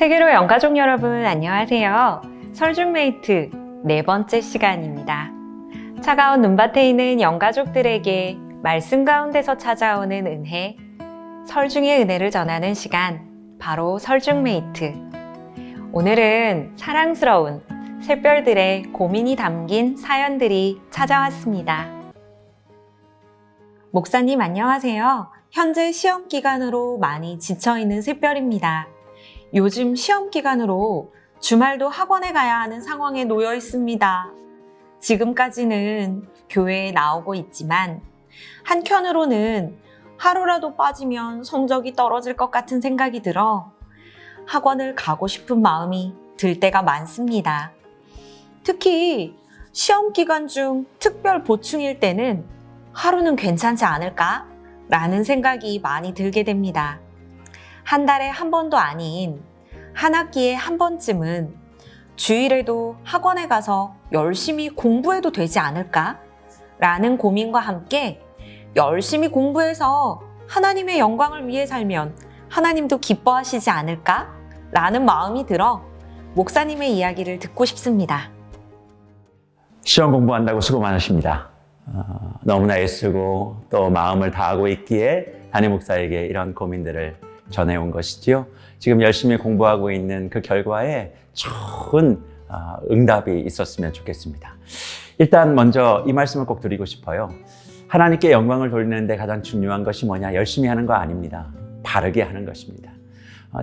세계로 영가족 여러분 안녕하세요. 설중메이트 네 번째 시간입니다. 차가운 눈밭에 있는 영가족들에게 말씀 가운데서 찾아오는 은혜, 설중의 은혜를 전하는 시간, 바로 설중메이트. 오늘은 사랑스러운 샛별들의 고민이 담긴 사연들이 찾아왔습니다. 목사님 안녕하세요. 현재 시험 기간으로 많이 지쳐있는 샛별입니다. 요즘 시험 기간으로 주말도 학원에 가야 하는 상황에 놓여 있습니다. 지금까지는 교회에 나오고 있지만 한켠으로는 하루라도 빠지면 성적이 떨어질 것 같은 생각이 들어 학원을 가고 싶은 마음이 들 때가 많습니다. 특히 시험 기간 중 특별 보충일 때는 하루는 괜찮지 않을까? 라는 생각이 많이 들게 됩니다. 한 달에 한 번도 아닌 한 학기에 한 번쯤은 주일에도 학원에 가서 열심히 공부해도 되지 않을까? 라는 고민과 함께 열심히 공부해서 하나님의 영광을 위해 살면 하나님도 기뻐하시지 않을까? 라는 마음이 들어 목사님의 이야기를 듣고 싶습니다. 시험 공부한다고 수고 많으십니다. 너무나 애쓰고 또 마음을 다하고 있기에 담임 목사에게 이런 고민들을 전해온 것이지요. 지금 열심히 공부하고 있는 그 결과에 좋은 응답이 있었으면 좋겠습니다. 일단 먼저 이 말씀을 꼭 드리고 싶어요. 하나님께 영광을 돌리는데 가장 중요한 것이 뭐냐? 열심히 하는 거 아닙니다. 바르게 하는 것입니다.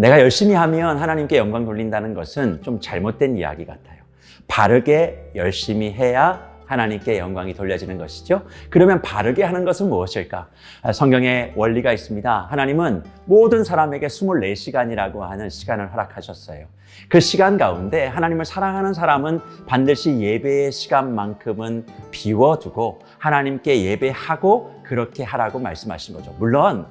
내가 열심히 하면 하나님께 영광 돌린다는 것은 좀 잘못된 이야기 같아요. 바르게 열심히 해야 하나님께 영광이 돌려지는 것이죠. 그러면 바르게 하는 것은 무엇일까? 성경에 원리가 있습니다. 하나님은 모든 사람에게 24시간이라고 하는 시간을 허락하셨어요. 그 시간 가운데 하나님을 사랑하는 사람은 반드시 예배의 시간만큼은 비워두고 하나님께 예배하고 그렇게 하라고 말씀하신 거죠. 물론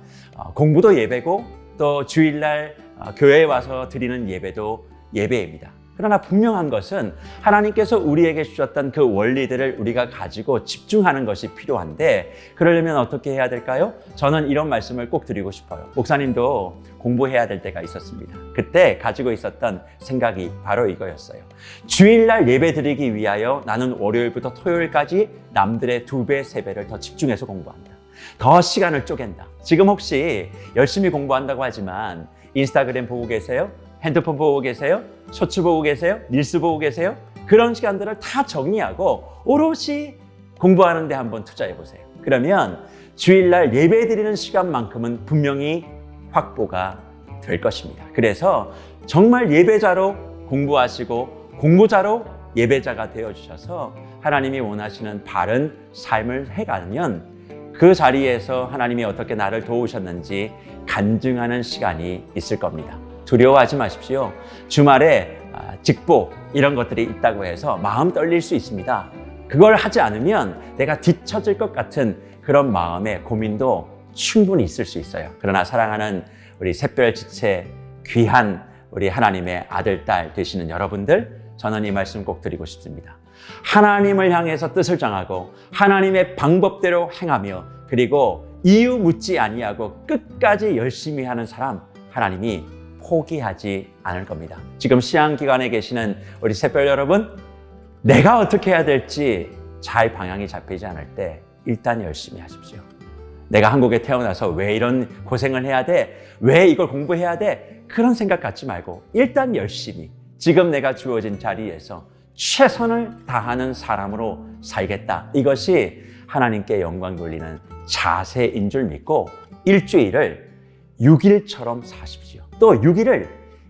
공부도 예배고 또 주일날 교회에 와서 드리는 예배도 예배입니다. 그러나 분명한 것은 하나님께서 우리에게 주셨던 그 원리들을 우리가 가지고 집중하는 것이 필요한데, 그러려면 어떻게 해야 될까요? 저는 이런 말씀을 꼭 드리고 싶어요. 목사님도 공부해야 될 때가 있었습니다. 그때 가지고 있었던 생각이 바로 이거였어요. 주일날 예배 드리기 위하여 나는 월요일부터 토요일까지 남들의 2배, 3배를 더 집중해서 공부한다. 더 시간을 쪼갠다. 지금 혹시 열심히 공부한다고 하지만 인스타그램 보고 계세요? 핸드폰 보고 계세요? 쇼츠 보고 계세요? 릴스 보고 계세요? 그런 시간들을 다 정리하고 오롯이 공부하는 데 한번 투자해 보세요. 그러면 주일날 예배 드리는 시간만큼은 분명히 확보가 될 것입니다. 그래서 정말 예배자로 공부하시고 공부자로 예배자가 되어주셔서 하나님이 원하시는 바른 삶을 해가면 그 자리에서 하나님이 어떻게 나를 도우셨는지 간증하는 시간이 있을 겁니다. 두려워하지 마십시오. 주말에 직보 이런 것들이 있다고 해서 마음 떨릴 수 있습니다. 그걸 하지 않으면 내가 뒤처질 것 같은 그런 마음의 고민도 충분히 있을 수 있어요. 그러나 사랑하는 우리 샛별지체 귀한 우리 하나님의 아들, 딸 되시는 여러분들, 저는 이 말씀 꼭 드리고 싶습니다. 하나님을 향해서 뜻을 정하고 하나님의 방법대로 행하며 그리고 이유 묻지 아니하고 끝까지 열심히 하는 사람, 하나님이 포기하지 않을 겁니다. 지금 시험기간에 계시는 우리 샛별 여러분, 내가 어떻게 해야 될지 잘 방향이 잡히지 않을 때 일단 열심히 하십시오. 내가 한국에 태어나서 왜 이런 고생을 해야 돼? 왜 이걸 공부해야 돼? 그런 생각 갖지 말고 일단 열심히 지금 내가 주어진 자리에서 최선을 다하는 사람으로 살겠다. 이것이 하나님께 영광 돌리는 자세인 줄 믿고 일주일을 6일처럼 사십시오. 또 6일을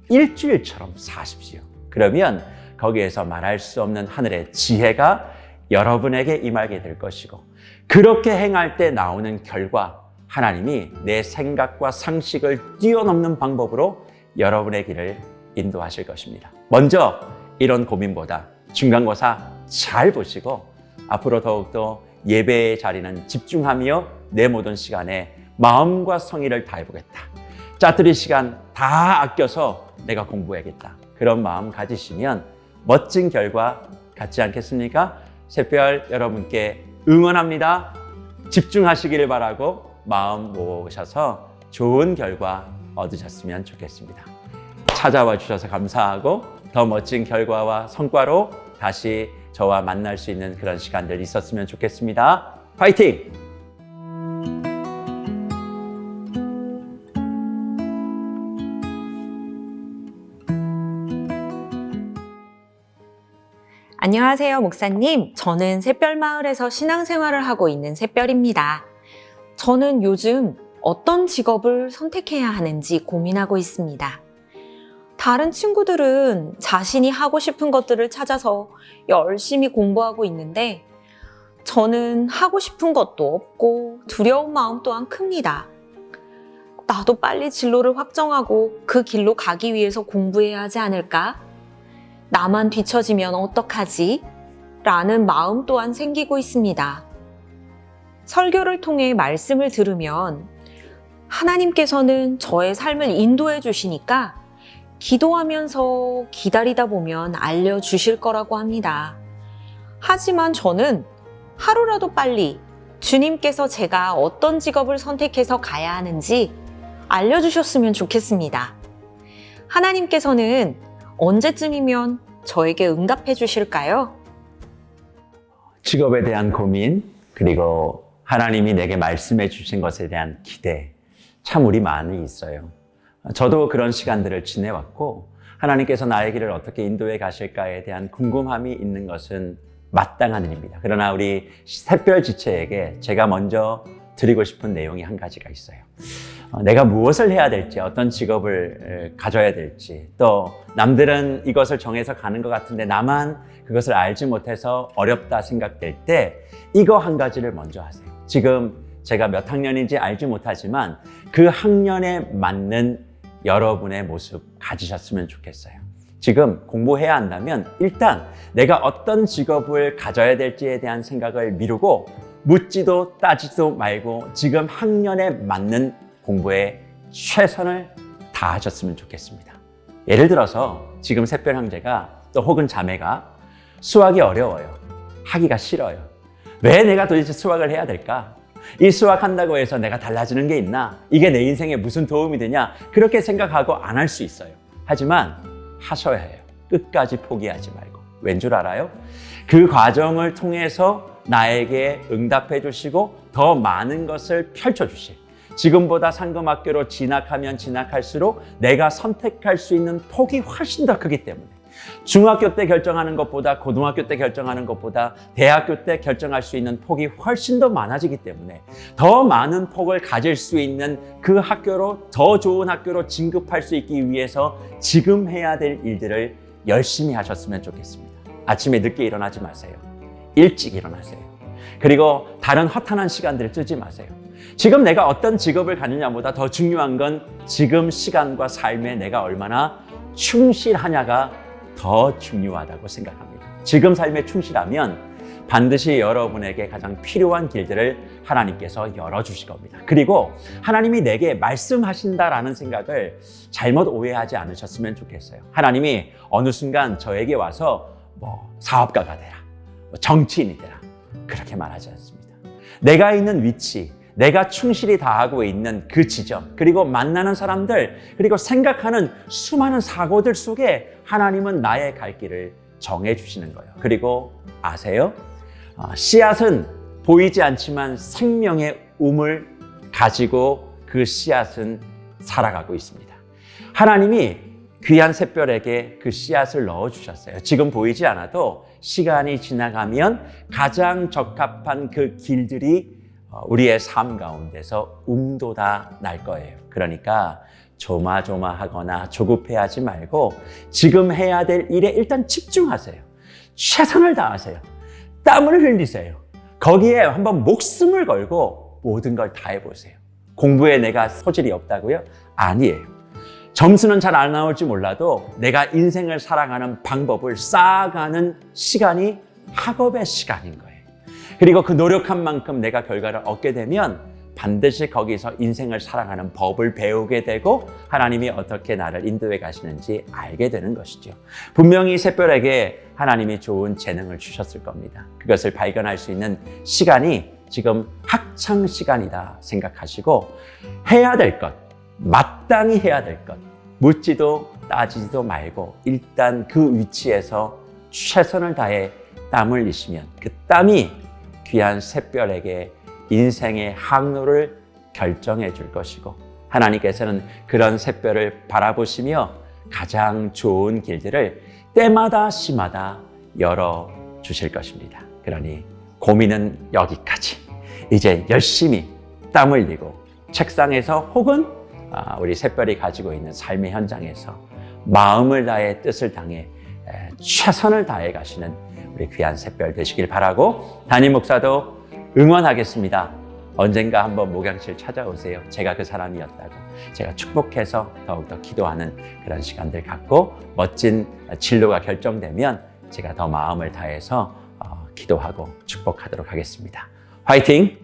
일주일처럼 사십시오. 그러면 거기에서 말할 수 없는 하늘의 지혜가 여러분에게 임하게 될 것이고, 그렇게 행할 때 나오는 결과, 하나님이 내 생각과 상식을 뛰어넘는 방법으로 여러분의 길을 인도하실 것입니다. 먼저 이런 고민보다 중간고사 잘 보시고 앞으로 더욱더 예배의 자리는 집중하며 내 모든 시간에 마음과 성의를 다해보겠다. 짜투리 시간 다 아껴서 내가 공부해야겠다. 그런 마음 가지시면 멋진 결과 갖지 않겠습니까? 샛별 여러분께 응원합니다. 집중하시기를 바라고 마음 모으셔서 좋은 결과 얻으셨으면 좋겠습니다. 찾아와 주셔서 감사하고 더 멋진 결과와 성과로 다시 저와 만날 수 있는 그런 시간들 있었으면 좋겠습니다. 파이팅! 안녕하세요, 목사님. 저는 샛별마을에서 신앙생활을 하고 있는 샛별입니다. 저는 요즘 어떤 직업을 선택해야 하는지 고민하고 있습니다. 다른 친구들은 자신이 하고 싶은 것들을 찾아서 열심히 공부하고 있는데 저는 하고 싶은 것도 없고 두려운 마음 또한 큽니다. 나도 빨리 진로를 확정하고 그 길로 가기 위해서 공부해야 하지 않을까? 나만 뒤처지면 어떡하지? 라는 마음 또한 생기고 있습니다. 설교를 통해 말씀을 들으면 하나님께서는 저의 삶을 인도해 주시니까 기도하면서 기다리다 보면 알려주실 거라고 합니다. 하지만 저는 하루라도 빨리 주님께서 제가 어떤 직업을 선택해서 가야 하는지 알려주셨으면 좋겠습니다. 하나님께서는 언제쯤이면 저에게 응답해 주실까요? 직업에 대한 고민, 그리고 하나님이 내게 말씀해 주신 것에 대한 기대, 참 우리 많이 있어요. 저도 그런 시간들을 지내왔고 하나님께서 나의 길을 어떻게 인도해 가실까에 대한 궁금함이 있는 것은 마땅한 일입니다. 그러나 우리 샛별 지체에게 제가 먼저 드리고 싶은 내용이 한 가지가 있어요. 내가 무엇을 해야 될지, 어떤 직업을 가져야 될지, 또 남들은 이것을 정해서 가는 것 같은데 나만 그것을 알지 못해서 어렵다 생각될 때 이거 한 가지를 먼저 하세요. 지금 제가 몇 학년인지 알지 못하지만 그 학년에 맞는 여러분의 모습 가지셨으면 좋겠어요. 지금 공부해야 한다면 일단 내가 어떤 직업을 가져야 될지에 대한 생각을 미루고 묻지도 따지도 말고 지금 학년에 맞는 공부에 최선을 다하셨으면 좋겠습니다. 예를 들어서 지금 샛별 형제가 또 혹은 자매가 수학이 어려워요. 하기가 싫어요. 왜 내가 도대체 수학을 해야 될까? 이 수학한다고 해서 내가 달라지는 게 있나? 이게 내 인생에 무슨 도움이 되냐? 그렇게 생각하고 안 할 수 있어요. 하지만 하셔야 해요. 끝까지 포기하지 말고. 왠 줄 알아요? 그 과정을 통해서 나에게 응답해 주시고 더 많은 것을 펼쳐 주실, 지금보다 상금학교로 진학하면 진학할수록 내가 선택할 수 있는 폭이 훨씬 더 크기 때문에 중학교 때 결정하는 것보다 고등학교 때 결정하는 것보다 대학교 때 결정할 수 있는 폭이 훨씬 더 많아지기 때문에 더 많은 폭을 가질 수 있는 그 학교로, 더 좋은 학교로 진급할 수 있기 위해서 지금 해야 될 일들을 열심히 하셨으면 좋겠습니다. 아침에 늦게 일어나지 마세요. 일찍 일어나세요. 그리고 다른 허탄한 시간들을 쓰지 마세요. 지금 내가 어떤 직업을 갖느냐보다 더 중요한 건 지금 시간과 삶에 내가 얼마나 충실하냐가 더 중요하다고 생각합니다. 지금 삶에 충실하면 반드시 여러분에게 가장 필요한 길들을 하나님께서 열어주실 겁니다. 그리고 하나님이 내게 말씀하신다라는 생각을 잘못 오해하지 않으셨으면 좋겠어요. 하나님이 어느 순간 저에게 와서 사업가가 되라, 정치인이 되라, 그렇게 말하지 않습니다. 내가 있는 위치, 내가 충실히 다하고 있는 그 지점, 그리고 만나는 사람들, 그리고 생각하는 수많은 사고들 속에 하나님은 나의 갈 길을 정해주시는 거예요. 그리고 아세요? 씨앗은 보이지 않지만 생명의 움을 가지고 그 씨앗은 살아가고 있습니다. 하나님이 귀한 샛별에게 그 씨앗을 넣어주셨어요. 지금 보이지 않아도 시간이 지나가면 가장 적합한 그 길들이 우리의 삶 가운데서 움돋아 날 거예요. 그러니까 조마조마하거나 조급해하지 말고 지금 해야 될 일에 일단 집중하세요. 최선을 다하세요. 땀을 흘리세요. 거기에 한번 목숨을 걸고 모든 걸 다 해보세요. 공부에 내가 소질이 없다고요? 아니에요. 점수는 잘 안 나올지 몰라도 내가 인생을 살아가는 방법을 쌓아가는 시간이 학업의 시간인 거예요. 그리고 그 노력한 만큼 내가 결과를 얻게 되면 반드시 거기서 인생을 살아가는 법을 배우게 되고 하나님이 어떻게 나를 인도해 가시는지 알게 되는 것이죠. 분명히 샛별에게 하나님이 좋은 재능을 주셨을 겁니다. 그것을 발견할 수 있는 시간이 지금 학창 시간이다 생각하시고 해야 될 것, 마땅히 해야 될 것, 묻지도 따지지도 말고 일단 그 위치에서 최선을 다해 땀을 흘리시면 그 땀이 귀한 샛별에게 인생의 항로를 결정해 줄 것이고, 하나님께서는 그런 샛별을 바라보시며 가장 좋은 길들을 때마다 시마다 열어 주실 것입니다. 그러니 고민은 여기까지. 이제 열심히 땀 흘리고 책상에서 혹은 우리 샛별이 가지고 있는 삶의 현장에서 마음을 다해 뜻을 당해 최선을 다해 가시는 우리 귀한 샛별 되시길 바라고, 담임 목사도 응원하겠습니다. 언젠가 한번 목양실 찾아오세요. 제가 그 사람이었다고 제가 축복해서 더욱더 기도하는 그런 시간들 갖고 멋진 진로가 결정되면 제가 더 마음을 다해서 기도하고 축복하도록 하겠습니다. 화이팅!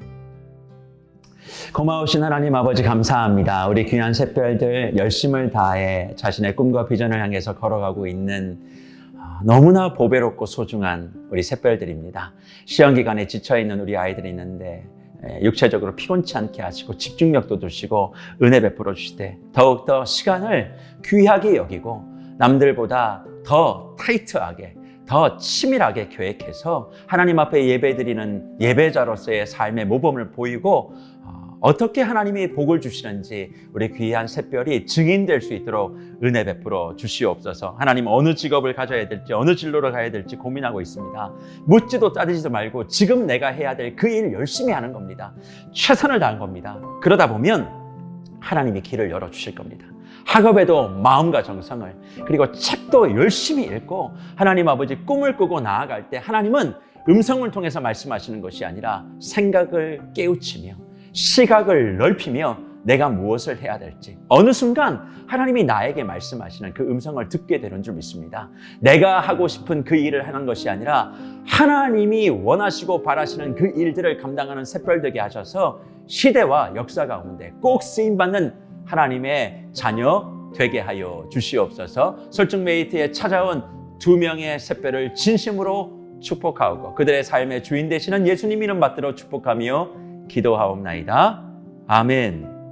고마우신 하나님 아버지 감사합니다. 우리 귀한 샛별들 열심을 다해 자신의 꿈과 비전을 향해서 걸어가고 있는 너무나 보배롭고 소중한 우리 샛별들입니다. 시험 기간에 지쳐있는 우리 아이들이 있는데 육체적으로 피곤치 않게 하시고 집중력도 두시고 은혜 베풀어 주시되 더욱더 시간을 귀하게 여기고 남들보다 더 타이트하게 더 치밀하게 계획해서 하나님 앞에 예배드리는 예배자로서의 삶의 모범을 보이고 어떻게 하나님이 복을 주시는지 우리 귀한 샛별이 증인될 수 있도록 은혜 베풀어 주시옵소서. 하나님, 어느 직업을 가져야 될지 어느 진로를 가야 될지 고민하고 있습니다. 묻지도 따지지도 말고 지금 내가 해야 될 그 일 열심히 하는 겁니다. 최선을 다한 겁니다. 그러다 보면 하나님이 길을 열어주실 겁니다. 학업에도 마음과 정성을, 그리고 책도 열심히 읽고 하나님 아버지 꿈을 꾸고 나아갈 때 하나님은 음성을 통해서 말씀하시는 것이 아니라 생각을 깨우치며 시각을 넓히며 내가 무엇을 해야 될지 어느 순간 하나님이 나에게 말씀하시는 그 음성을 듣게 되는 줄 믿습니다. 내가 하고 싶은 그 일을 하는 것이 아니라 하나님이 원하시고 바라시는 그 일들을 감당하는 샛별 되게 하셔서 시대와 역사 가운데 꼭 쓰임받는 하나님의 자녀 되게 하여 주시옵소서. 설중메이트에 찾아온 2명의 샛별을 진심으로 축복하고 그들의 삶의 주인 되시는 예수님 이름 받들어 축복하며 기도하옵나이다. 아멘.